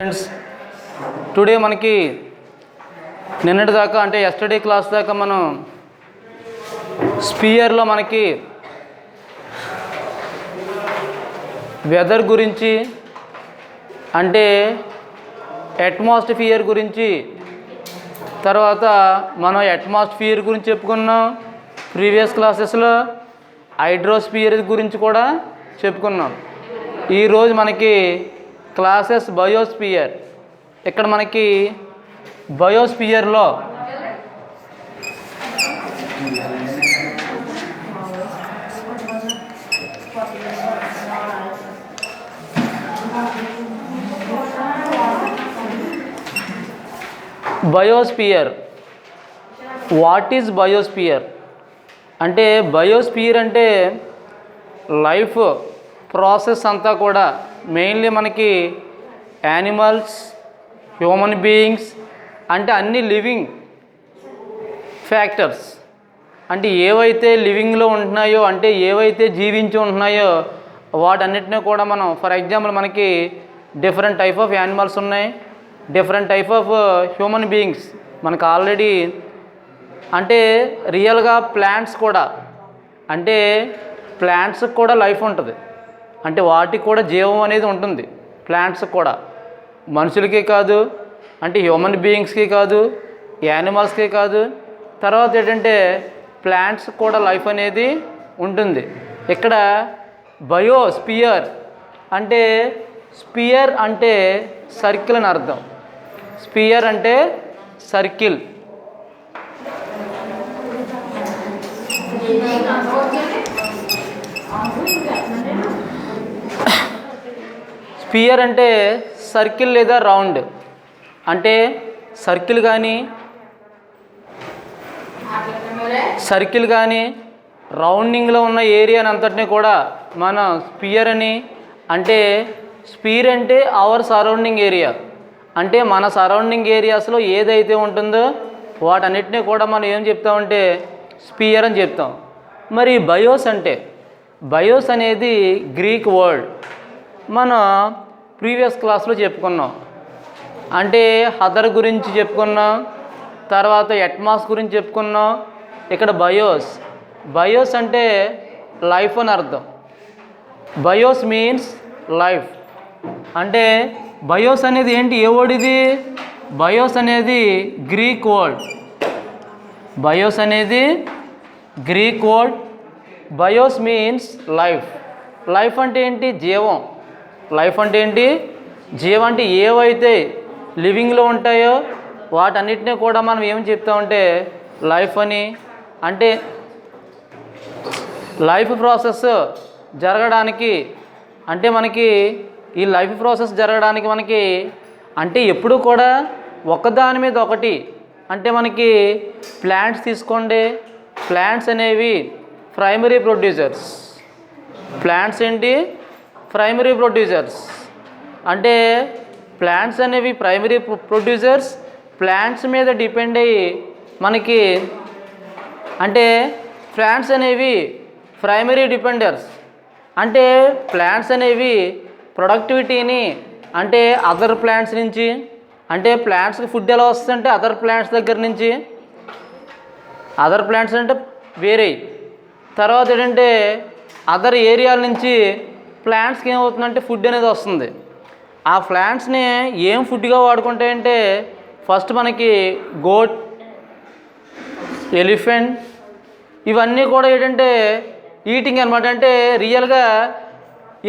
Friends, today మనకి నిన్నటి దాకా అంటే ఎస్టర్డే క్లాస్ దాకా మనం స్పియర్లో మనకి వెదర్ గురించి అంటే అట్మాస్ఫియర్ గురించి తర్వాత మనం అట్మాస్ఫియర్ గురించి చెప్పుకున్నాం. ప్రీవియస్ క్లాసెస్లో హైడ్రోస్ఫియర్ గురించి కూడా చెప్పుకున్నాం. ఈరోజు మనకి క్లాసెస్ బయోస్ఫియర్. ఇక్కడ మనకి బయోస్ఫియర్లో బయోస్ఫియర్ వాట్ ఈజ్ బయోస్ఫియర్ అంటే బయోస్ఫియర్ అంటే లైఫ్ ప్రాసెస్ అంతా కూడా మెయిన్లీ మనకి యానిమల్స్, హ్యూమన్ బీయింగ్స్ అంటే అన్ని లివింగ్ ఫ్యాక్టర్స్ అంటే ఏవైతే లివింగ్లో ఉంటున్నాయో అంటే ఏవైతే జీవించి ఉంటున్నాయో వాటన్నిటినీ కూడా మనం ఫర్ ఎగ్జాంపుల్ మనకి డిఫరెంట్ టైప్ ఆఫ్ యానిమల్స్ ఉన్నాయి, different type of human beings మనకు ఆల్రెడీ అంటే రియల్గా ప్లాంట్స్ కూడా అంటే ప్లాంట్స్కి కూడా లైఫ్ ఉంటుంది అంటే వాటికి కూడా జీవం అనేది ఉంటుంది. ప్లాంట్స్కి కూడా మనుషులకే కాదు అంటే హ్యూమన్ బీయింగ్స్కి కాదు యానిమల్స్కి కాదు తర్వాత ఏంటంటే ప్లాంట్స్ కూడా లైఫ్ అనేది ఉంటుంది. ఇక్కడ బయోస్ఫియర్ అంటే స్పియర్ అంటే సర్కిల్ అని అర్థం. స్పియర్ అంటే సర్కిల్. స్పియర్ అంటే సర్కిల్ లేదా రౌండ్ అంటే సర్కిల్ కానీ రౌండింగ్లో ఉన్న ఏరియాని అంతటినీ కూడా మనం స్పియర్ అని అంటే స్పియర్ అంటే అవర్ సరౌండింగ్ ఏరియా అంటే మన సరౌండింగ్ ఏరియాస్లో ఏదైతే ఉంటుందో వాటన్నిటినీ కూడా మనం ఏం చెప్తామంటే స్పియర్ అని చెప్తాం. మరి బయోస్ అంటే బయోస్ అనేది గ్రీక్ వర్డ్. మనం ప్రీవియస్ క్లాస్లో చెప్పుకున్నాం అంటే హదర్ గురించి చెప్పుకున్నాం, తర్వాత అట్మాస్ గురించి చెప్పుకున్నాం. ఇక్కడ బయోస్ అంటే లైఫ్ అని అర్థం. బయోస్ మీన్స్ లైఫ్ అంటే బయోస్ అనేది ఏంటి, ఏ వర్డ్ ఇది? బయోస్ అనేది గ్రీక్ వర్డ్. బయోస్ అనేది Greek word. Bios means life. Life అంటే ఏంటి? జీవం. లైఫ్ అంటే ఏంటి? జీవం. అంటే ఏవైతే లివింగ్లో ఉంటాయో వాటన్నిటినీ కూడా మనం ఏం చెప్తామంటే లైఫ్ అని. అంటే లైఫ్ ప్రాసెస్ జరగడానికి అంటే మనకి ఈ లైఫ్ ప్రాసెస్ జరగడానికి మనకి అంటే ఎప్పుడు కూడా ఒకదాని మీద ఒకటి అంటే మనకి ప్లాంట్స్ తీసుకోండి. ప్లాంట్స్ అనేవి ప్రైమరీ ప్రొడ్యూసర్స్. ప్లాంట్స్ ఏంటి? Primary producers. అంటే ప్లాంట్స్ అనేవి ప్రైమరీ ప్రొడ్యూసర్స్. ప్లాంట్స్ మీద డిపెండ్ అయ్యి మనకి అంటే ప్లాంట్స్ అనేవి ప్రైమరీ డిపెండర్స్. అంటే ప్లాంట్స్ అనేవి ప్రొడక్టివిటీని అంటే అదర్ ప్లాంట్స్ నుంచి అంటే ప్లాంట్స్కి ఫుడ్ ఎలా వస్తుందంటే అదర్ ప్లాంట్స్ దగ్గర నుంచి. అదర్ ప్లాంట్స్ అంటే వేరే తర్వాత ఏంటంటే అదర్ ఏరియాల నుంచి ప్లాంట్స్కి ఏమవుతుందంటే ఫుడ్ అనేది వస్తుంది. ఆ ప్లాంట్స్ని ఏం ఫుడ్గా వాడుకుంటాయంటే ఫస్ట్ మనకి గోట్, ఎలిఫెంట్ ఇవన్నీ కూడా ఏంటంటే ఈటింగ్ అనమాట. అంటే రియల్గా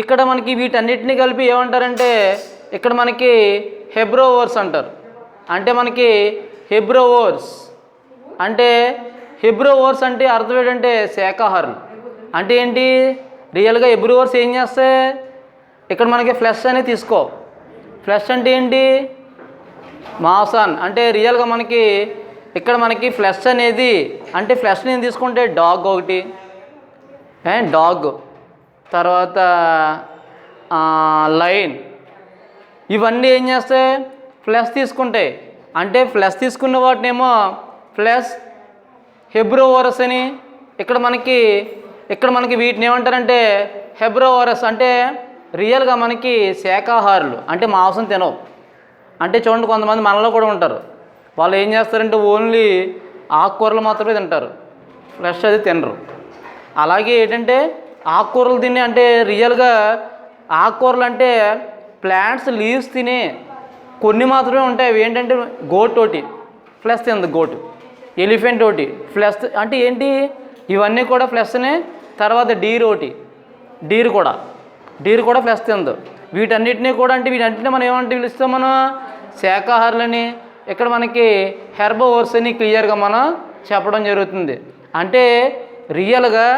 ఇక్కడ మనకి వీటన్నిటిని కలిపి ఏమంటారంటే ఇక్కడ మనకి హెబ్రోవర్స్ అంటారు. అంటే మనకి హెబ్రోవర్స్ అంటే అర్థం ఏంటంటే శాకాహారులు. అంటే ఏంటి? రియల్గా హెబ్రోవర్స్ ఏం చేస్తాయి ఇక్కడ మనకి ఫ్లెష్ అనేది తీసుకో. ఫ్లెష్ అంటే ఏంటి? మాంసం. అంటే రియల్గా మనకి ఇక్కడ మనకి ఫ్లెష్ అనేది అంటే ఫ్లెష్ని తీసుకుంటే డాగ్ ఒకటి డాగ్ తర్వాత లైన్ ఇవన్నీ ఏం చేస్తాయి ఫ్లెష్ తీసుకుంటాయి. అంటే ఫ్లెష్ తీసుకున్న వాటినేమో ఫ్లెష్ హెబ్రోవరస్ అని ఇక్కడ మనకి వీటిని ఏమంటారంటే హెబ్రోవరస్ అంటే రియల్గా మనకి శాకాహారులు అంటే మాంసం తినవు. అంటే చూడండి, కొంతమంది మనలో కూడా ఉంటారు, వాళ్ళు ఏం చేస్తారంటే ఓన్లీ ఆకుకూరలు మాత్రమే తింటారు, ఫ్లెష్ అది తినరు. అలాగే ఏంటంటే ఆకుకూరలు తిని అంటే రియల్గా ఆకుకూరలు అంటే ప్లాంట్స్ లీవ్స్ తినే కొన్ని మాత్రమే ఉంటాయి. అవి ఏంటంటే గోట్ ఒకటి ఫ్లెష్ తింది, గోటు, ఎలిఫెంట్ ఒకటి ఫ్లెష్ అంటే ఏంటి, ఇవన్నీ కూడా ఫ్లెష్నే. తర్వాత డీర్ కూడా ఫ్లెష్ తిందు. వీటన్నిటినీ కూడా అంటే వీటన్నిటిని మనం ఏమంటే పిలుస్తాం, మనం శాకాహారులని. ఇక్కడ మనకి హెర్బోవర్స్ అని క్లియర్గా మనం చెప్పడం జరుగుతుంది. అంటే రియల్గా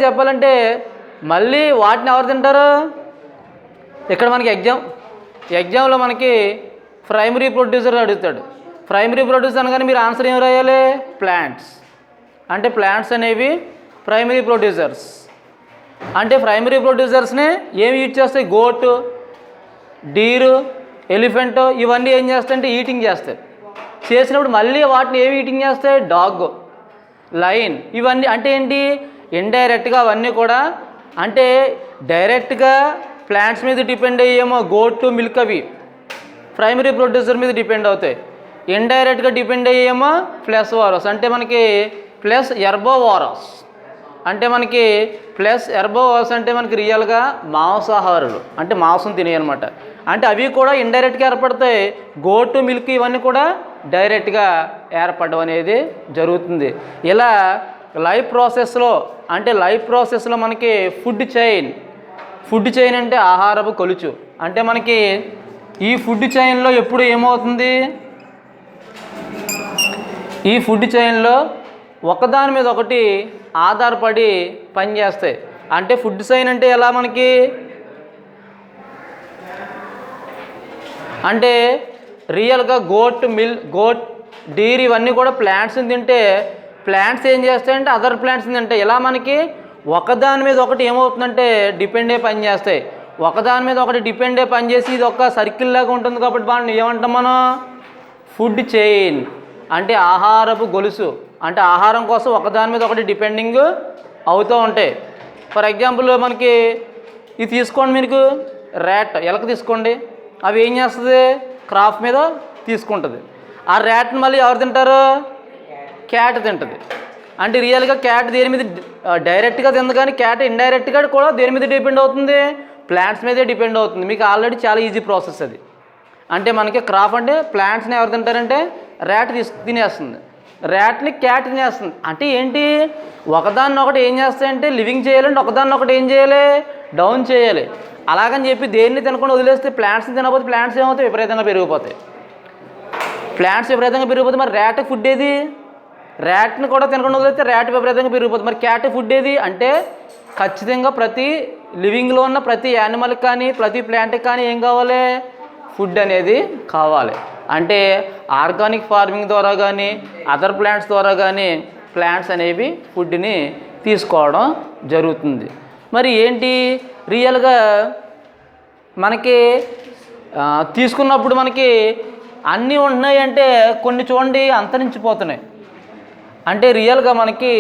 చెప్పాలంటే మళ్ళీ వాటిని ఎవరు తింటారు? ఇక్కడ మనకి ఎగ్జామ్లో మనకి ప్రైమరీ ప్రొడ్యూసర్ అడుగుతాడు. ప్రైమరీ ప్రొడ్యూసర్ అనగానే మీరు ఆన్సర్ ఏం రాయాలి? ప్లాంట్స్. అంటే ప్లాంట్స్ అనేవి ప్రైమరీ ప్రొడ్యూసర్స్. అంటే ప్రైమరీ ప్రొడ్యూసర్స్ని ఏమి యూజ్ చేస్తాయి? గోటు, డీరు, ఎలిఫెంట్ ఇవన్నీ ఏం చేస్తాయంటే ఈటింగ్ చేస్తాయి. చేసినప్పుడు మళ్ళీ వాటిని ఏమి ఈటింగ్ చేస్తాయి? డాగ్, లైన్ ఇవన్నీ. అంటే ఏంటి? ఇండైరెక్ట్గా అవన్నీ కూడా అంటే డైరెక్ట్గా ప్లాంట్స్ మీద డిపెండ్ అయ్యేమో గోటు, మిల్క్ అవి ప్రైమరీ ప్రొడ్యూసర్ మీద డిపెండ్ అవుతాయి. ఇండైరెక్ట్గా డిపెండ్ అయ్యేమో ప్లస్ వారస్ అంటే మనకి ప్లస్ ఎర్బోవారస్ అంటే మనకి ప్లస్ ఎర్బోవారస్ అంటే మనకి రియల్గా మాంసాహారులు అంటే మాంసం తినేయనమాట. అంటే అవి కూడా ఇండైరెక్ట్గా ఏర్పడతాయి. గోటు, మిల్క్ ఇవన్నీ కూడా డైరెక్ట్గా ఏర్పడడం అనేది జరుగుతుంది. ఇలా లైఫ్ ప్రాసెస్లో మనకి ఫుడ్ చైన్ అంటే ఆహారపు కొలుచు. అంటే మనకి ఈ ఫుడ్ చైన్లో ఎప్పుడు ఏమవుతుంది? ఈ ఫుడ్ చైన్లో ఒకదాని మీద ఒకటి ఆధారపడి పనిచేస్తాయి. అంటే ఫుడ్ చైన్ అంటే ఎలా మనకి అంటే రియల్గా గోట్, డీర్ ఇవన్నీ కూడా ప్లాంట్స్ని తింటే ప్లాంట్స్ ఏం చేస్తాయంటే అదర్ ప్లాంట్స్ని తింటాయి. ఇలా మనకి ఒకదాని మీద ఒకటి ఏమవుతుందంటే డిపెండ్ అయ్యి పని చేస్తాయి. ఒకదాని మీద ఒకటి డిపెండ్ అయ్యి పని చేసి ఇది ఒక సర్కిల్ లాగా ఉంటుంది. కాబట్టి వాళ్ళని ఏమంటాం మనం? ఫుడ్ చైన్ అంటే ఆహారపు గొలుసు. అంటే ఆహారం కోసం ఒకదాని మీద ఒకటి డిపెండింగ్ అవుతూ ఉంటాయి. ఫర్ ఎగ్జాంపుల్ మనకి ఇది తీసుకోండి, మీకు ర్యాట్, ఎలక తీసుకోండి. అవి ఏం చేస్తుంది? క్రాప్ మీద తీసుకుంటుంది. ఆ ర్యాట్ని మళ్ళీ ఎవరు తింటారు? క్యాట్ తింటుంది. అంటే రియల్గా క్యాట్ దేని మీద డైరెక్ట్గా తింది, కానీ క్యాట్ ఇండైరెక్ట్గా కూడా దేని మీద డిపెండ్ అవుతుంది? ప్లాంట్స్ మీదే డిపెండ్ అవుతుంది. మీకు ఆల్రెడీ చాలా ఈజీ ప్రాసెస్ అది. అంటే మనకి క్రాప్ అంటే ప్లాంట్స్ని ఎవరు తింటారంటే ర్యాట్ తినేస్తుంది, ర్యాట్ని క్యాట్ తినేస్తుంది. అంటే ఏంటి? ఒకదాన్ని ఒకటి ఏం చేస్తాయంటే లివింగ్ చేయాలంటే ఒకదాన్ని ఒకటి ఏం చేయాలి? డౌన్ చేయాలి. అలాగని చెప్పి దేన్ని తినకుండా వదిలేస్తే ప్లాంట్స్ని తినకపోతే ప్లాంట్స్ ఏమవుతాయి? విపరీతంగా పెరిగిపోతాయి. మరి ర్యాట్ ఫుడ్ ఏది? ర్యాట్ని కూడా తినకుండా వదిలేస్తే ర్యాట్ విపరీతంగా పెరిగిపోతుంది. మరి క్యాట్ ఫుడ్ ఏది అంటే ఖచ్చితంగా ప్రతి లివింగ్లో ఉన్న ప్రతి యానిమల్కి కానీ ప్రతి ప్లాంట్కి కానీ ఏం కావాలి? ఫుడ్ అనేది కావాలి. అంటే ఆర్గానిక్ ఫార్మింగ్ ద్వారా కానీ అదర్ ప్లాంట్స్ ద్వారా కానీ ప్లాంట్స్ అనేవి ఫుడ్ని తీసుకోవడం జరుగుతుంది. మరి ఏంటి రియల్గా మనకి తీసుకున్నప్పుడు మనకి అన్నీ ఉంటున్నాయి అంటే కొన్ని చూడండి అంతరించిపోతున్నాయి. అంటే రియల్గా మనకి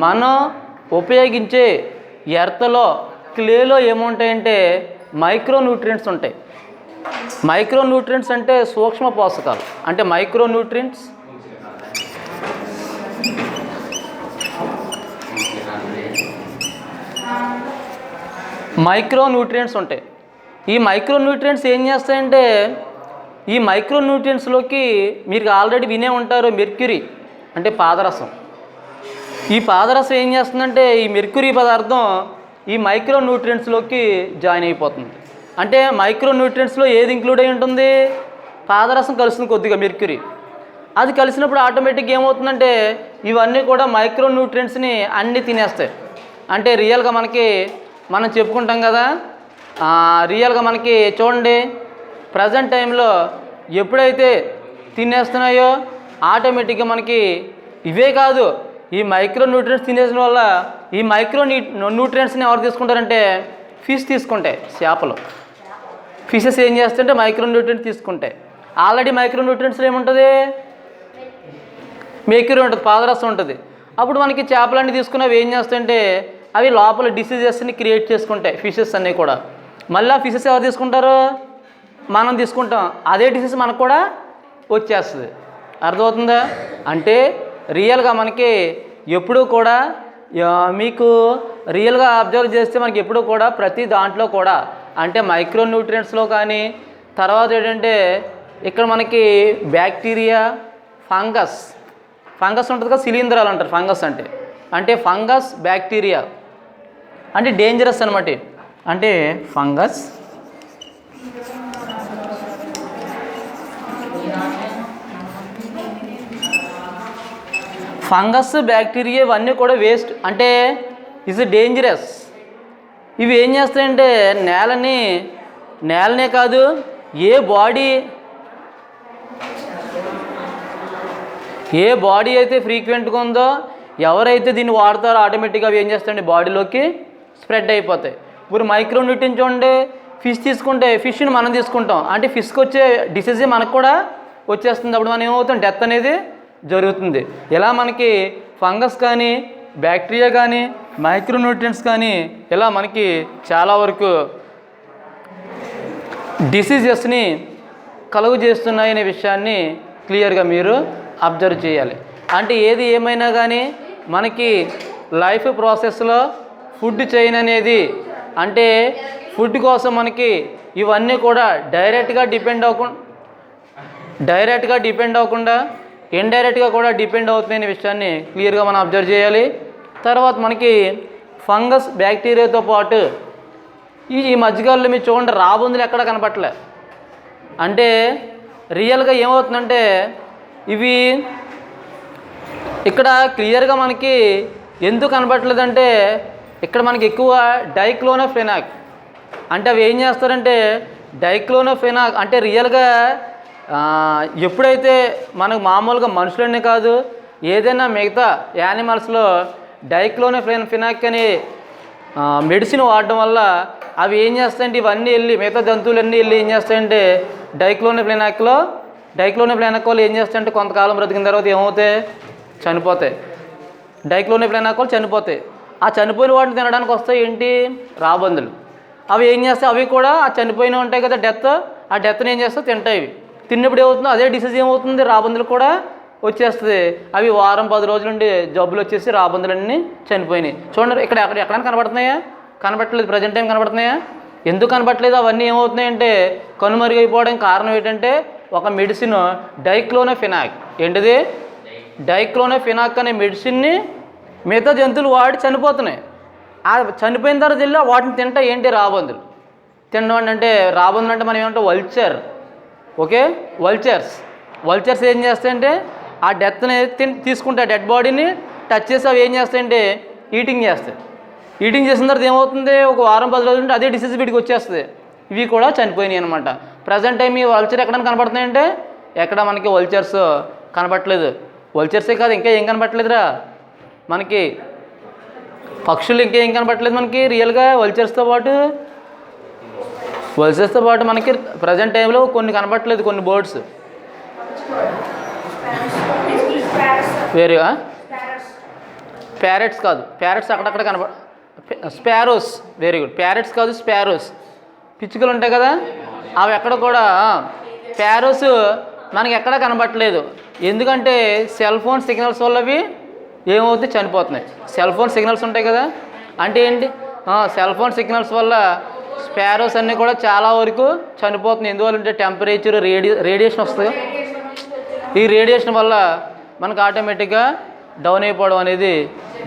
మనం ఉపయోగించే ఎర్త్లో క్లేలో ఏముంటాయంటే మైక్రో న్యూట్రియంట్స్ ఉంటాయి. మైక్రో న్యూట్రియంట్స్ అంటే సూక్ష్మ పోషకాలు. అంటే మైక్రో న్యూట్రియంట్స్ ఉంటాయి. ఈ మైక్రో న్యూట్రియంట్స్ ఏం చేస్తాయంటే ఈ మైక్రో న్యూట్రియంట్స్లోకి మీరు ఆల్రెడీ వినే ఉంటారు మెర్క్యూరీ అంటే పాదరసం. ఈ పాదరసం ఏం చేస్తుందంటే ఈ మెర్క్యూరీ పదార్థం ఈ మైక్రో న్యూట్రియంట్స్లోకి జాయిన్ అయిపోతుంది. అంటే మైక్రో న్యూట్రియంట్స్లో ఏది ఇంక్లూడ్ అయి ఉంటుంది? పాదరసం కలుస్తుంది కొద్దిగా మెర్క్యూరీ. అది కలిసినప్పుడు ఆటోమేటిక్గా ఏమవుతుందంటే ఇవన్నీ కూడా మైక్రో న్యూట్రియంట్స్ని అన్నీ తినేస్తాయి. అంటే రియల్గా మనం చెప్పుకుంటాం కదా, రియల్గా మనకి చూడండి ప్రజెంట్ టైంలో ఎప్పుడైతే తినేస్తున్నాయో ఆటోమేటిక్గా మనకి ఇవే కాదు, ఈ మైక్రో న్యూట్రియంట్స్ తినేసిన వల్ల ఈ మైక్రో న్యూట్రియంట్స్ని ఎవరు తీసుకుంటారంటే ఫిష్ తీసుకుంటాయి. చేపలు ఫిషెస్ ఏం చేస్తుంటే మైక్రో న్యూట్రియంట్స్ తీసుకుంటాయి. ఆల్రెడీ మైక్రో న్యూట్రియంట్స్లో ఏముంటుంది? మెర్క్యూరీ ఉంటుంది, పాదరసం ఉంటుంది. అప్పుడు మనకి చేపలన్నీ తీసుకున్నవి ఏం చేస్తాయంటే అవి లోపల డిసీజెస్ని క్రియేట్ చేసుకుంటాయి ఫిషెస్ అన్నీ కూడా. మళ్ళీ ఫిషెస్ ఎవరు తీసుకుంటారు? మనం తీసుకుంటాం, అదే డిసీజ్ మనకు కూడా వచ్చేస్తుంది. అర్థమవుతుందా? అంటే రియల్గా మనకి ఎప్పుడూ కూడా మీకు రియల్గా అబ్జర్వ్ చేస్తే మనకి ఎప్పుడూ కూడా ప్రతి దాంట్లో కూడా అంటే మైక్రో న్యూట్రియంట్స్లో కానీ, తర్వాత ఏంటంటే ఇక్కడ మనకి బ్యాక్టీరియా, ఫంగస్ ఉంటుంది కదా, శిలీంధ్రాలు అంటారు ఫంగస్ అంటే ఫంగస్, బ్యాక్టీరియా అంటే డేంజరస్ అనమాట. అంటే ఫంగస్, బ్యాక్టీరియా ఇవన్నీ కూడా వేస్ట్ అంటే ఇస్ డేంజరస్. ఇవి ఏం చేస్తాయంటే నేలనే కాదు ఏ బాడీ అయితే ఫ్రీక్వెంట్గా ఉందో ఎవరైతే దీన్ని వాడతారో ఆటోమేటిక్గా అవి ఏం చేస్తాయండి బాడీలోకి స్ప్రెడ్ అయిపోతాయి. ఇప్పుడు మైక్రో న్యూట్రియం చూడండి, ఫిష్ తీసుకుంటే ఫిష్ని మనం తీసుకుంటాం అంటే ఫిష్కి వచ్చే డిసీజ్ మనకు కూడా వచ్చేస్తుంది. అప్పుడు మనం ఏమవుతాం, డెత్ అనేది జరుగుతుంది. ఇలా మనకి ఫంగస్ కానీ, బ్యాక్టీరియా కానీ, మైక్రో న్యూట్రియంట్స్ కానీ ఇలా మనకి చాలా వరకు డిసీజెస్ని కలుగు చేస్తున్నాయనే విషయాన్ని క్లియర్గా మీరు అబ్జర్వ్ చేయాలి. అంటే ఏది ఏమైనా కానీ మనకి లైఫ్ ప్రాసెస్లో ఫుడ్ చైన్ అనేది అంటే ఫుడ్ కోసం మనకి ఇవన్నీ కూడా డైరెక్ట్గా డిపెండ్ అవ్వకుండా ఇండైరెక్ట్గా కూడా డిపెండ్ అవుతున్నాయనే విషయాన్ని క్లియర్గా మనం అబ్జర్వ్ చేయాలి. తర్వాత మనకి ఫంగస్, బ్యాక్టీరియాతో పాటు ఈ మధ్యకాలంలో మీరు చూడండి రాబందులు ఎక్కడ కనపట్లే. అంటే రియల్గా ఏమవుతుందంటే ఇవి ఇక్కడ క్లియర్గా మనకి ఎందుకు కనపట్లేదంటే ఇక్కడ మనకి ఎక్కువ డైక్లోనోఫెనాక్ అంటే అవి ఏం చేస్తారంటే డైక్లోనోఫెనాక్ అంటే రియల్గా ఎప్పుడైతే మనకు మామూలుగా మనుషులనే కాదు ఏదైనా మిగతా యానిమల్స్లో డైక్లోనోఫెనాక్ అనే మెడిసిన్ వాడడం వల్ల అవి ఏం చేస్తాయంటే ఇవన్నీ వెళ్ళి మిగతా జంతువులన్నీ వెళ్ళి ఏం చేస్తాయంటే డైక్లోనోఫెనాక్ వల్ల ఏం చేస్తాయంటే కొంతకాలం బ్రతికిన తర్వాత ఏమవుతాయి, చనిపోతాయి. డైక్లోనోఫెనాక్ వల్ల చనిపోతాయి. ఆ చనిపోయిన వాటిని తినడానికి వస్తాయి ఏంటి, రాబందులు. అవి ఏం చేస్తాయి, అవి కూడా ఆ చనిపోయిన ఉంటాయి కదా ఆ డెత్ని ఏం చేస్తాయి, తింటాయి. తిన్నప్పుడు ఏమవుతుందో అదే డిసీజ్ ఏమవుతుంది, రాబందులు కూడా వచ్చేస్తుంది. అవి వారం 10 రోజుల నుండి జబ్బులు వచ్చేసి రాబందులన్నీ చనిపోయినాయి. చూడండి ఇక్కడ ఎక్కడైనా కనబడుతున్నాయా, కనబట్టలేదు. Present time కనబడుతున్నాయా? ఎందుకు కనబట్టలేదు? అవన్నీ ఏమవుతున్నాయంటే కనుమరుగైపోవడానికి కారణం ఏంటంటే ఒక మెడిసిన్ డైక్లోనోఫెనాక్. ఏంటిది? డైక్లోనోఫెనాక్ అనే మెడిసిన్ని మిగతా జంతువులు వాడి చనిపోతున్నాయి. ఆ చనిపోయిన తర్వాత వెళ్ళి వాటిని తింటా ఏంటి, రాబందులు తినడం అంటే రాబందులు అంటే మనం ఏమంటాం, వల్చర్. ఓకే, వల్చర్స్ ఏం చేస్తాయంటే ఆ డెత్ని తీసుకుంటాయి, డెడ్ బాడీని టచ్ చేసి అవి ఏం చేస్తాయంటే ఈటింగ్ చేసిన తర్వాత ఏమవుతుంది, ఒక వారం 10 రోజులు ఉంటే అదే డిసీజ్ వీటికి వచ్చేస్తుంది. ఇవి కూడా చనిపోయినాయి అనమాట. ప్రజెంట్ టైం ఈ వల్చర్ ఎక్కడైనా కనపడుతున్నాయంటే ఎక్కడ మనకి వల్చర్స్ కనపట్లేదు. వల్చర్సే కాదు ఇంకా ఏం కనపట్లేదురా మనకి, పక్షులు ఇంకేం కనపట్లేదు మనకి రియల్గా. వల్చర్స్తో పాటు మనకి ప్రజెంట్ టైంలో కొన్ని కనపట్లేదు, కొన్ని బర్డ్స్. వేరేగా ప్యారెట్స్ కాదు, ప్యారెట్స్ అక్కడక్కడ స్పారోస్. Very good. ప్యారెట్స్ కాదు, స్పారోస్. పిచ్చుకలు ఉంటాయి కదా, అవి ఎక్కడ కూడా ప్యారోస్ మనకి ఎక్కడా కనపట్లేదు. ఎందుకంటే సెల్ ఫోన్ సిగ్నల్స్ వల్ల అవి ఏమవుతుంది, చనిపోతున్నాయి. సెల్ ఫోన్ సిగ్నల్స్ ఉంటాయి కదా, అంటే ఏంటి, సెల్ ఫోన్ సిగ్నల్స్ వల్ల స్పారోస్ అన్నీ కూడా చాలా వరకు చనిపోతున్నాయి. ఎందువల్ల అంటే టెంపరేచర్, రేడియేషన్ వస్తుంది. ఈ రేడియేషన్ వల్ల మనకు ఆటోమేటిక్గా డౌన్ అయిపోవడం అనేది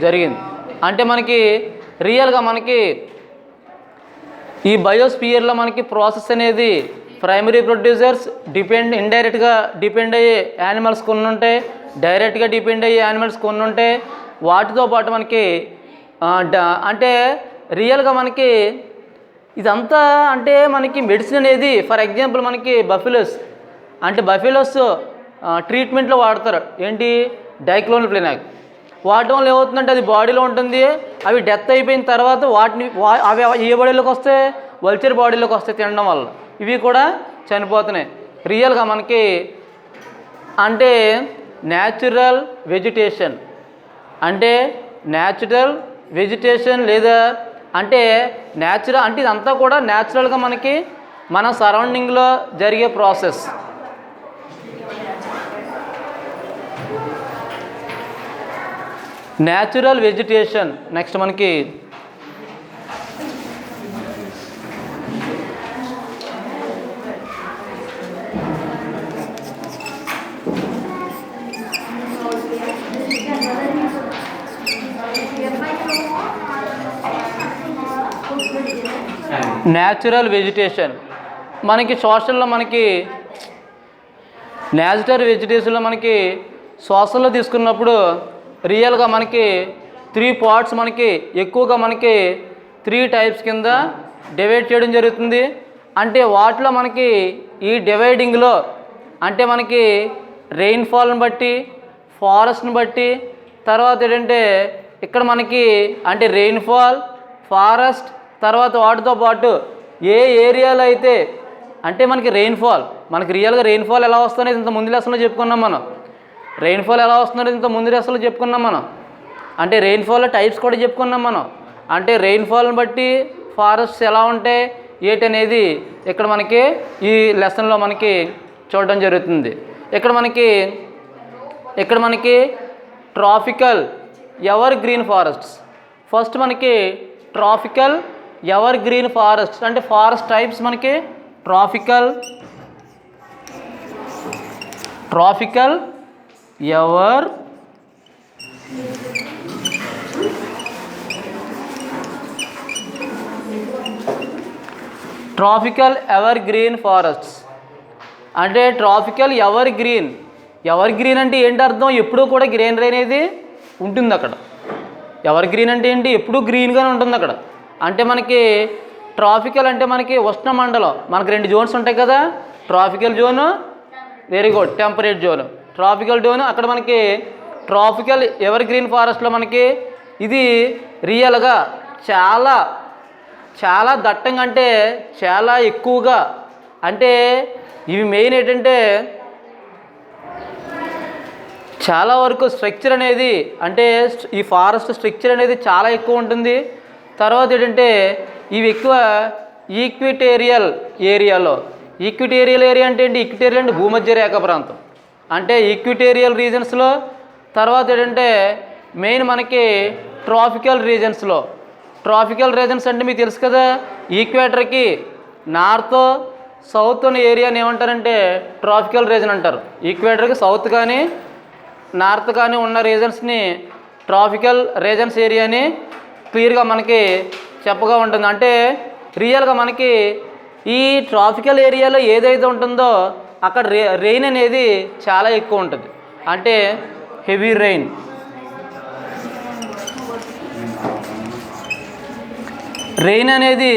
జరిగింది. అంటే మనకి రియల్గా మనకి ఈ బయోస్పియర్లో మనకి ప్రాసెస్ అనేది ప్రైమరీ ప్రొడ్యూసర్స్ ఇండైరెక్ట్గా డిపెండ్ అయ్యే యానిమల్స్ కొన్ని ఉంటాయి, డైరెక్ట్గా డిపెండ్ అయ్యే యానిమల్స్ కొన్ని ఉంటాయి. వాటితో పాటు మనకి అంటే రియల్గా మనకి ఇదంతా అంటే మనకి మెడిసిన్ అనేది ఫర్ ఎగ్జాంపుల్ మనకి బఫెలోస్ ట్రీట్మెంట్లో వాడతారు. ఏంటి, డైక్లోనోఫెనాక్ వాడటం వల్ల ఏమవుతుందంటే అది బాడీలో ఉంటుంది. అవి డెత్ అయిపోయిన తర్వాత అవి ఏ బాడీలోకి వస్తాయి, వల్చర్ బాడీలోకి వస్తాయి తినడం వల్ల. ఇవి కూడా చనిపోతున్నాయి. రియల్గా మనకి అంటే న్యాచురల్ వెజిటేషన్ లేదా అంటే ఇదంతా కూడా న్యాచురల్గా మనకి మన సరౌండింగ్లో జరిగే ప్రాసెస్. Natural vegetation. నెక్స్ట్ మనకి న్యాచురల్ వెజిటేషన్. మనకి సోషల్లో మనకి న్యాచురల్ వెజిటేషన్లో మనకి సోషల్లో తీసుకున్నప్పుడు రియల్గా మనకి 3 పార్ట్స్ మనకి ఎక్కువగా మనకి 3 టైప్స్ కింద డివైడ్ చేయడం జరుగుతుంది. అంటే వాటిలో మనకి ఈ డివైడింగ్లో అంటే మనకి రెయిన్ఫాల్ని బట్టి, ఫారెస్ట్ని బట్టి, తర్వాత ఏంటంటే ఇక్కడ మనకి అంటే రెయిన్ఫాల్, ఫారెస్ట్, తర్వాత వాటితో పాటు ఏ ఏరియాలో అయితే అంటే మనకి రెయిన్ఫాల్, మనకి రియల్గా రెయిన్ఫాల్ ఎలా వస్తుందనేది ఇంత ముందు లెసన్లో చెప్పుకున్నాం మనం. రెయిన్ఫాల్ ఎలా వస్తుందనేది ఇంత ముందు లెసన్లో చెప్పుకున్నాం మనం. అంటే రెయిన్ఫాల్లో టైప్స్ కూడా చెప్పుకున్నాం మనం. అంటే రెయిన్ఫాల్ని బట్టి ఫారెస్ట్స్ ఎలా ఉంటాయి ఏంటనేది ఇక్కడ మనకి ఈ లెసన్లో మనకి చూడడం జరుగుతుంది. ఇక్కడ మనకి tropical ever green forests. First మనకి ట్రాపికల్ ఎవర్ గ్రీన్ ఫారెస్ట్ అంటే ఫారెస్ట్ టైప్స్ మనకి ట్రాపికల్ ఎవర్ గ్రీన్ ఫారెస్ట్స్. అంటే ట్రాపికల్ ఎవర్ గ్రీన్ అంటే ఏంటి అర్థం? ఎప్పుడూ కూడా గ్రీనరీ అనేది ఉంటుంది అక్కడ. ఎవర్ గ్రీన్ అంటే ఏంటి? ఎప్పుడూ గ్రీన్గానే ఉంటుంది అక్కడ. అంటే మనకి ట్రాపికల్ అంటే మనకి ఉష్ణమండలం, మనకి 2 జోన్స్ ఉంటాయి కదా, tropical zone, very good, temperate zone, tropical zone. అక్కడ మనకి ట్రాపికల్ ఎవర్ గ్రీన్ ఫారెస్ట్లో మనకి ఇది రియల్గా చాలా దట్టంగా అంటే చాలా ఎక్కువగా అంటే ఇవి మెయిన్ ఏంటంటే చాలా వరకు స్ట్రక్చర్ అనేది అంటే ఈ ఫారెస్ట్ స్ట్రక్చర్ అనేది చాలా ఎక్కువ ఉంటుంది. తర్వాత ఏంటంటే ఇవి ఎక్కువ ఈక్విటేరియల్ ఏరియా అంటే ఏంటి? ఈక్విటేరియల్ అంటే భూమధ్య రేఖ ప్రాంతం అంటే ఈక్విటేరియల్ రీజన్స్లో. తర్వాత ఏంటంటే మెయిన్ మనకి ట్రాపికల్ రీజన్స్ అంటే మీకు తెలుసు కదా, ఈక్వేటర్కి నార్త్ సౌత్ అనే ఏరియాని ఏమంటారంటే ట్రాపికల్ రీజన్ అంటారు. ఈక్వేటర్కి సౌత్ కానీ నార్త్ కానీ ఉన్న రీజన్స్ని ట్రాపికల్ రీజన్స్ ఏరియాని క్లియర్గా మనకి చెప్పగా ఉంటుంది. అంటే రియల్గా మనకి ఈ ట్రాపికల్ ఏరియాలో ఏదైతే ఉంటుందో అక్కడ రెయిన్ అనేది చాలా ఎక్కువ ఉంటుంది. అంటే హెవీ రెయిన్. అనేది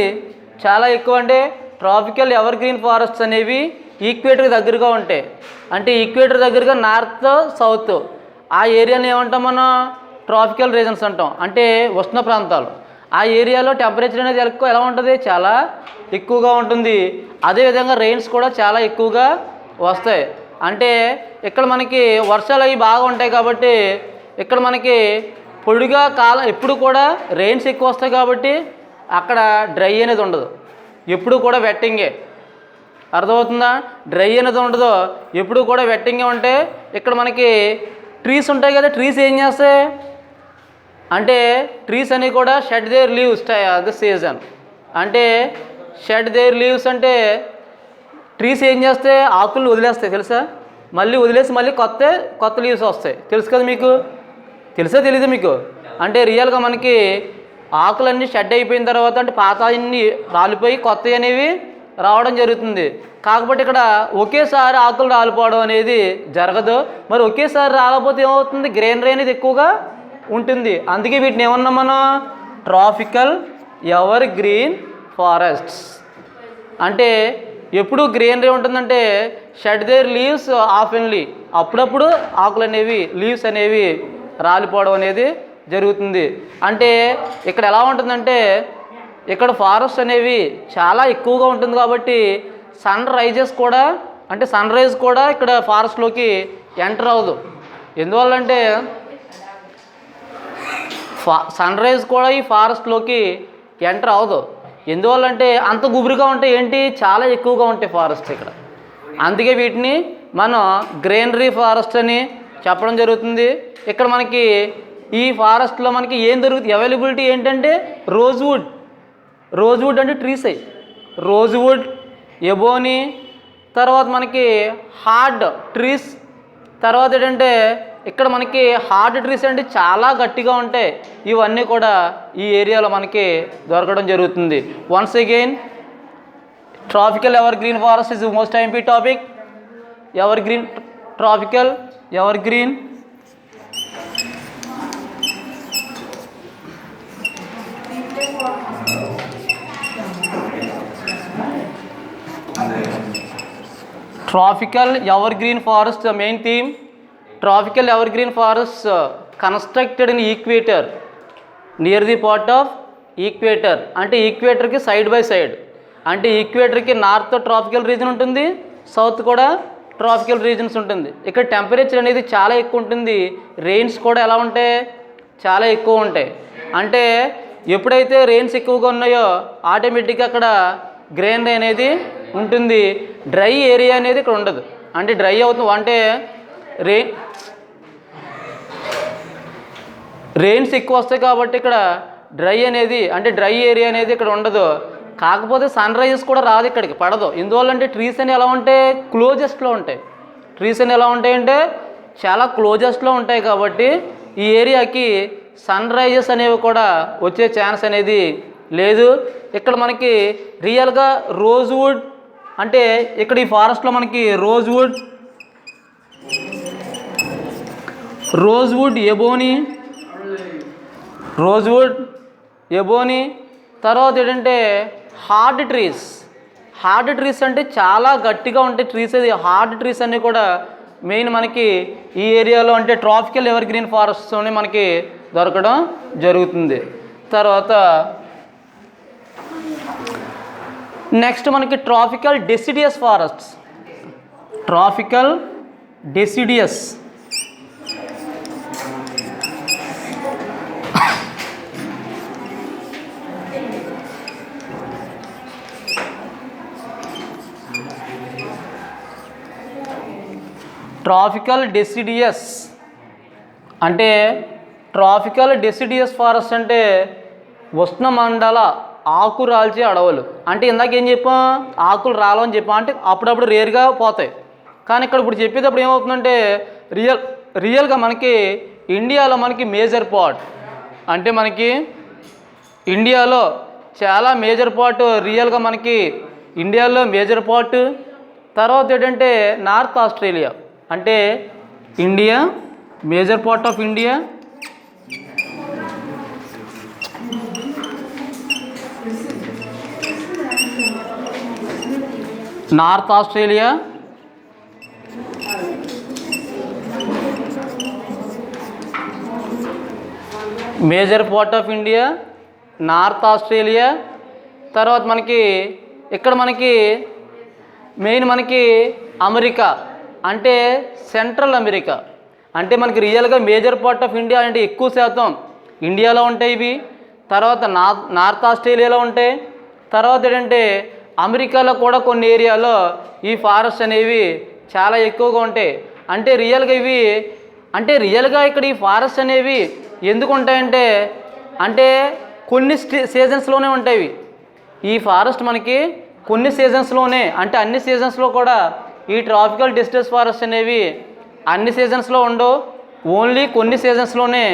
చాలా ఎక్కువ. అంటే ట్రాపికల్ ఎవర్ గ్రీన్ ఫారెస్ట్స్ అనేవి ఈక్వేటర్కి దగ్గరగా ఉంటాయి. అంటే ఈక్వేటర్ దగ్గరగా నార్త్ సౌత్ ఆ ఏరియాని ఏమంటాం మనం? ట్రాపికల్ రీజన్స్ అంటాం. అంటే ఉష్ణ ప్రాంతాలు. ఆ ఏరియాలో టెంపరేచర్ అనేది ఎలా ఉంటుంది? చాలా ఎక్కువగా ఉంటుంది. అదేవిధంగా రెయిన్స్ కూడా చాలా ఎక్కువగా వస్తాయి. అంటే ఇక్కడ మనకి వర్షాలు అవి బాగా ఉంటాయి కాబట్టి ఇక్కడ మనకి పొడిగా కాలం ఎప్పుడు కూడా రెయిన్స్ ఎక్కువ వస్తాయి కాబట్టి అక్కడ డ్రై అనేది ఉండదు. ఎప్పుడు కూడా వెట్టింగే. అర్థమవుతుందా? డ్రై అనేది ఉండదు, ఎప్పుడు కూడా వెట్టింగే ఉంటే ఇక్కడ మనకి ట్రీస్ ఉంటాయి కదా, ట్రీస్ ఏం చేస్తాయి అంటే ట్రీస్ అన్నీ కూడా shed their leaves the season. అంటే షెడ్ దేర్ లీవ్స్ అంటే ట్రీస్ ఏం చేస్తాయి? ఆకులను వదిలేస్తాయి తెలుసా? మళ్ళీ వదిలేసి మళ్ళీ కొత్త లీవ్స్ వస్తాయి. తెలుసు కదా మీకు? తెలుసా తెలీదు మీకు? అంటే రియల్గా మనకి ఆకులన్నీ షెడ్ అయిపోయిన తర్వాత అంటే పాత అన్నీ రాలిపోయి కొత్తవి అనేవి రావడం జరుగుతుంది. కాకపోతే ఇక్కడ ఒకేసారి ఆకులు రాలిపోవడం అనేది జరగదు. మరి ఒకేసారి రాకపోతే ఏమవుతుంది? గ్రీనరీ అనేది ఎక్కువగా ఉంటుంది. అందుకే వీటిని ఏమన్నా మనం ట్రాపికల్ ఎవర్ గ్రీన్ ఫారెస్ట్స్. అంటే ఎప్పుడు గ్రీనరీ ఉంటుందంటే షెడ్ దేర్ లీవ్స్ ఆఫెన్లీ, అప్పుడప్పుడు ఆకులు అనేవి లీవ్స్ అనేవి రాలిపోవడం అనేది జరుగుతుంది. అంటే ఇక్కడ ఎలా ఉంటుందంటే ఇక్కడ ఫారెస్ట్ అనేవి చాలా ఎక్కువగా ఉంటుంది కాబట్టి సన్ రైజ్ కూడా ఇక్కడ ఫారెస్ట్లోకి ఎంటర్ అవ్వదు. ఎందువల్లంటే సన్ రైజ్ కూడా ఈ ఫారెస్ట్లోకి ఎంటర్ అవ్వదు. ఎందువల్లంటే అంత గుబురుగా ఉంటాయి ఏంటి, చాలా ఎక్కువగా ఉంటాయి ఫారెస్ట్ ఇక్కడ. అందుకే వీటిని మనం గ్రీనరీ ఫారెస్ట్ అని చెప్పడం జరుగుతుంది. ఇక్కడ మనకి ఈ ఫారెస్ట్లో మనకి ఏం దొరుకుతుంది, అవైలబిలిటీ ఏంటంటే రోజ్వుడ్. రోజ్వుడ్ అంటే ట్రీస్ అయ్యి, రోజ్వుడ్, ఎబోనీ, తర్వాత మనకి హార్డ్ ట్రీస్, తర్వాత ఏంటంటే ఇక్కడ మనకి హార్డ్ ట్రీస్ అంటే చాలా గట్టిగా ఉంటాయి. ఇవన్నీ కూడా ఈ ఏరియాలో మనకి దొరకడం జరుగుతుంది. Once again tropical evergreen forest is most IMP topic. Ever green, tropical ever green. Tropical evergreen forest, the main theme. Tropical evergreen forests constructed in equator, near the part of equator. అంటే ఈక్వేటర్కి side by side, అంటే ఈక్వేటర్కి north tropical reason ఉంటుంది, south కూడా tropical reasons ఉంటుంది. ఇక్కడ temperature అనేది చాలా ఎక్కువ ఉంటుంది, రెయిన్స్ కూడా ఎలా ఉంటాయి, చాలా ఎక్కువ ఉంటాయి. అంటే ఎప్పుడైతే రెయిన్స్ ఎక్కువగా ఉన్నాయో ఆటోమేటిక్గా అక్కడ గ్రీనరీ అనేది ఉంటుంది. డ్రై ఏరియా అనేది ఇక్కడ ఉండదు, అంటే డ్రై అవుతుంది, అంటే రెయిన్స్ ఎక్కువ వస్తాయి కాబట్టి ఇక్కడ డ్రై అనేది, అంటే డ్రై ఏరియా అనేది ఇక్కడ ఉండదు. కాకపోతే సన్ రైజెస్ కూడా రాదు, ఇక్కడికి పడదు. ఎందువల్లంటే ట్రీస్ అని ఎలా ఉంటాయి, క్లోజెస్ట్లో ఉంటాయి. ట్రీస్ అని ఎలా ఉంటాయంటే చాలా క్లోజెస్ట్లో ఉంటాయి కాబట్టి ఈ ఏరియాకి సన్ రైజెస్ అనేవి కూడా వచ్చే ఛాన్స్ అనేది లేదు. ఇక్కడ మనకి రియల్గా రోజ్వుడ్, అంటే ఇక్కడ ఈ ఫారెస్ట్లో మనకి రోజ్వుడ్, ఎబోనీ, రోజ్వుడ్, ఎబోనీ, తర్వాత ఏంటంటే హార్డ్ ట్రీస్. హార్డ్ ట్రీస్ అంటే చాలా గట్టిగా ఉంటాయి ట్రీస్. అది హార్డ్ ట్రీస్ అన్నీ కూడా మెయిన్ మనకి ఈ ఏరియాలో అంటే ట్రాపికల్ ఎవర్ గ్రీన్ ఫారెస్ట్లోనే మనకి దొరకడం జరుగుతుంది. తర్వాత నెక్స్ట్ మనకి tropical deciduous forests. Tropical deciduous tropical deciduous అంటే ట్రాపికల్ డెసిడియస్ ఫారెస్ట్ అంటే ఉష్ణమండల ఆకు రాల్చే అడవులు. అంటే ఇందాక ఏం చెప్పాం, ఆకులు రాలని చెప్పాం, అంటే అప్పుడప్పుడు రేర్గా పోతాయి. కానీ ఇక్కడ ఇప్పుడు చెప్పేటప్పుడు ఏమవుతుందంటే రియల్గా మనకి ఇండియాలో మనకి మేజర్ పార్ట్, అంటే మనకి ఇండియాలో చాలా మేజర్ పార్ట్ రియల్గా మనకి ఇండియాలో మేజర్ పార్ట్. తర్వాత ఏంటంటే నార్త్ ఆస్ట్రేలియా, అంటే India major part of India, north Australia, major part of India, north Australia. తర్వాత మనకి ఇక్కడ మనకి మెయిన్ మనకి అమెరికా, అంటే సెంట్రల్ అమెరికా, అంటే మనకి రియల్గా మేజర్ పార్ట్ ఆఫ్ ఇండియా అంటే ఎక్కువ శాతం ఇండియాలో ఉంటాయి ఇవి. తర్వాత నార్త్ ఆస్ట్రేలియాలో ఉంటాయి. తర్వాత ఏంటంటే అమెరికాలో కూడా కొన్ని ఏరియాలో ఈ ఫారెస్ట్ అనేవి చాలా ఎక్కువగా ఉంటాయి. అంటే రియల్గా ఇవి, అంటే రియల్గా ఇక్కడ ఈ ఫారెస్ట్ అనేవి ఎందుకు ఉంటాయంటే అంటే కొన్ని సీజన్స్లోనే ఉంటాయి. ఈ ఫారెస్ట్ మనకి కొన్ని సీజన్స్లోనే, అంటే అన్ని సీజన్స్లో కూడా ఈ ట్రాపికల్ డెసిడియస్ ఫారెస్ట్ అనేవి అన్ని సీజన్స్లో ఉండవు, ఓన్లీ కొన్ని సీజన్స్లోనే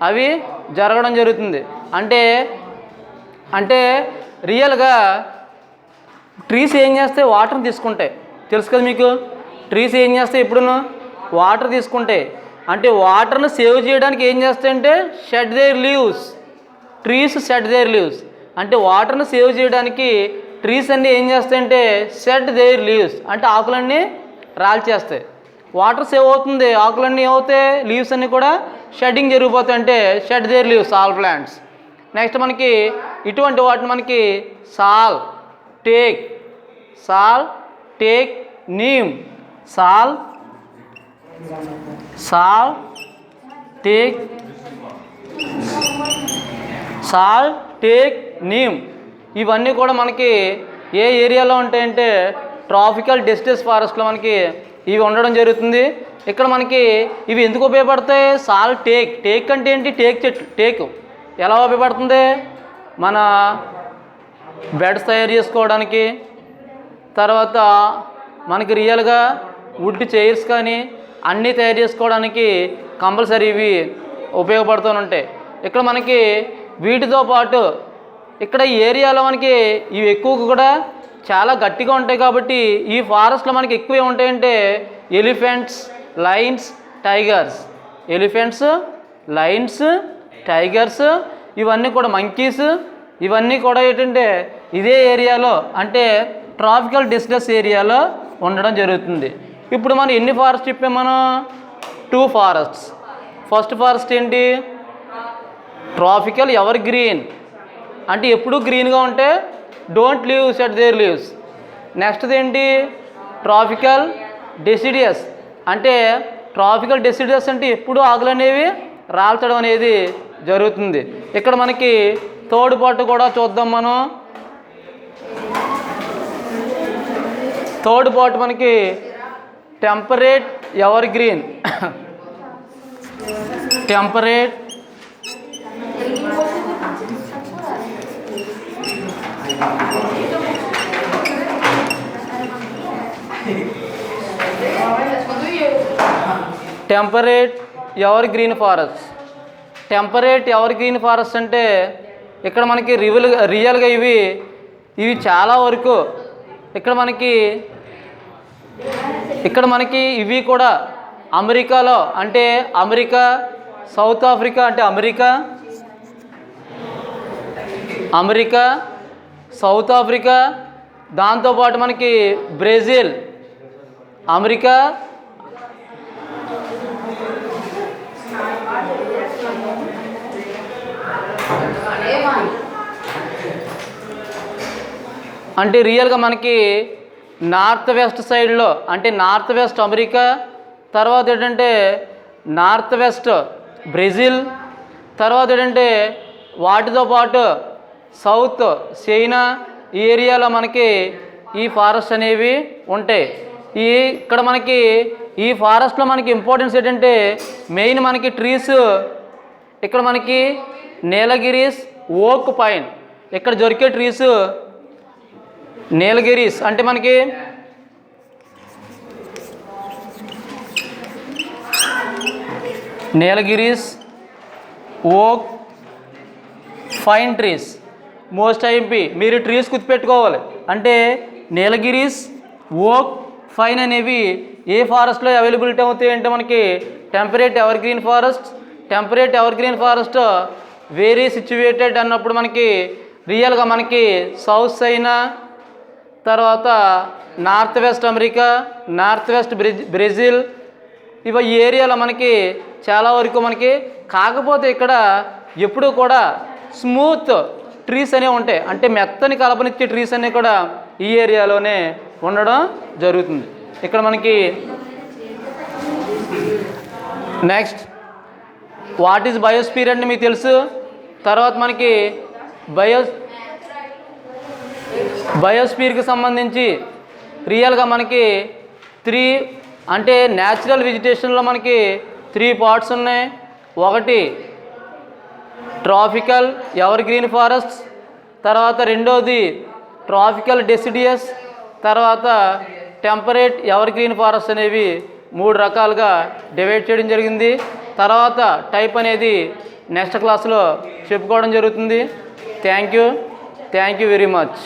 అవి జరగడం జరుగుతుంది. అంటే రియల్గా ట్రీస్ ఏం చేస్తాయి, వాటర్ని తీసుకుంటాయి, తెలుసు కదా మీకు. ట్రీస్ ఏం చేస్తాయి, ఎప్పుడును వాటర్ తీసుకుంటాయి. అంటే వాటర్ని సేవ్ చేయడానికి ఏం చేస్తాయంటే shed their leaves. Trees shed their leaves, అంటే వాటర్ని సేవ్ చేయడానికి ట్రీస్ అన్నీ ఏం చేస్తాయంటే షెడ్ దేర్ లీవ్స్, అంటే ఆకులన్నీ రాల్చేస్తాయి. వాటర్ సేవ్ అవుతుంది, ఆకులన్నీ ఏమవుతాయి, లీవ్స్ అన్నీ కూడా షెడ్డింగ్ జరిగిపోతాయి, అంటే shed their leaves all plants. Next మనకి ఇటువంటి వాటిని మనకి సాల్ టేక్ నీమ్, టేక్ నీమ్, ఇవన్నీ కూడా మనకి ఏ ఏరియాలో ఉంటాయంటే ట్రాపికల్ డెసిడస్ ఫారెస్ట్లో మనకి ఇవి ఉండడం జరుగుతుంది. ఇక్కడ మనకి ఇవి ఎందుకు ఉపయోగపడతాయి? టేక్ అంటే ఏంటి? టేక్ ఎలా ఉపయోగపడుతుంది? మన బెడ్స్ తయారు చేసుకోవడానికి, తర్వాత మనకి రియల్గా వుడ్ చైర్స్ కానీ అన్నీ తయారు చేసుకోవడానికి కంపల్సరీ ఇవి ఉపయోగపడుతూ ఉంటాయి. ఇక్కడ మనకి వీటితో పాటు ఇక్కడ ఈ ఏరియాలో మనకి ఇవి ఎక్కువ కూడా చాలా గట్టిగా ఉంటాయి కాబట్టి ఈ ఫారెస్ట్లో మనకి ఎక్కువ ఏముంటాయంటే elephants, lions, tigers. Elephants, lions, tigers, ఇవన్నీ కూడా మంకీస్, ఇవన్నీ కూడా ఏంటంటే ఇదే ఏరియాలో అంటే ట్రాపికల్ డెసిడస్ ఏరియాలో ఉండడం జరుగుతుంది. ఇప్పుడు మనం ఎన్ని ఫారెస్ట్ చెప్పాం? మనం 2 ఫారెస్ట్స్. ఫస్ట్ ఫారెస్ట్ ఏంటి? ట్రాపికల్ ఎవర్ గ్రీన్ అంటే ఎప్పుడూ గ్రీన్గా ఉంటే don't leaves at their leaves. నెక్స్ట్ది ఏంటి? ట్రాపికల్ డెసిడియస్ అంటే ట్రాపికల్ డెసిడియస్ అంటే ఎప్పుడూ ఆకులు అనేవి రాల్చడం అనేది జరుగుతుంది. ఇక్కడ మనకి థర్డ్ పార్ట్ కూడా చూద్దాం. మనం థర్డ్ పార్ట్ మనకి temperate ever green. Temperate evergreen forest. Temperate evergreen forest అంటే ఇక్కడ మనకి రియల్గా ఇవి చాలా వరకు ఇక్కడ మనకి ఇవి కూడా అమెరికాలో అంటే అమెరికా, సౌత్ ఆఫ్రికా అంటే అమెరికా, సౌత్ ఆఫ్రికా, దాంతోపాటు మనకి బ్రెజిల్, అమెరికా, అంటే రియల్గా మనకి నార్త్ వెస్ట్ సైడ్లో అంటే నార్త్ వెస్ట్ అమెరికా, తర్వాత ఏంటంటే నార్త్ వెస్ట్ బ్రెజిల్, తర్వాత ఏంటంటే వాటితో పాటు సౌత్ చైనా ఈ ఏరియాలో మనకి ఈ ఫారెస్ట్ అనేవి ఉంటాయి. ఇక్కడ మనకి ఈ ఫారెస్ట్లో మనకి ఇంపార్టెన్స్ ఏంటంటే మెయిన్ మనకి ట్రీస్ ఇక్కడ మనకి నీలగిరీస్, ఓక్ పైన్ ఇక్కడ దొరికే ట్రీస్ నీలగిరీస్ అంటే మనకి నీలగిరీస్, ఓక్, ఫైన్ ట్రీస్. మోస్ట్ ఐఎంపీ మీరు ట్రీస్ గుర్తుపెట్టుకోవాలి. అంటే నీలగిరీస్, ఓక్, ఫైన్ అనేవి ఏ ఫారెస్ట్లో అవైలబిలిటీ అవుతాయి అంటే మనకి temperate evergreen forest. Temperate evergreen forest very situated అన్నప్పుడు మనకి రియల్గా మనకి సౌత్ చైనా, తర్వాత north west America, north west Brazil ఇవి ఈ ఏరియాలో మనకి చాలా వరకు మనకి. కాకపోతే ఇక్కడ ఎప్పుడూ కూడా స్మూత్ ట్రీస్ అనేవి ఉంటాయి అంటే మెత్తని కలపనిచ్చే ట్రీస్ అనేవి కూడా ఈ ఏరియాలోనే ఉండడం జరుగుతుంది. ఇక్కడ మనకి నెక్స్ట్ వాట్ ఈజ్ బయోస్ఫియర్ అంటే మీకు తెలుసు. తర్వాత మనకి బయోస్ఫియర్కి సంబంధించి రియల్గా మనకి 3 అంటే న్యాచురల్ వెజిటేషన్లో మనకి 3 పార్ట్స్ ఉన్నాయి. ఒకటి ట్రాపికల్ ఎవర్ గ్రీన్ ఫారెస్ట్స్, తర్వాత రెండోది ట్రాపికల్ డెసిడియస్, తర్వాత టెంపరేట్ ఎవర్ గ్రీన్ ఫారెస్ట్ అనేవి 3 రకాలుగా డివైడ్ చేయడం జరిగింది. తర్వాత టైప్ అనేది నెక్స్ట్ క్లాస్లో చెప్పుకోవడం జరుగుతుంది. Thank you very much.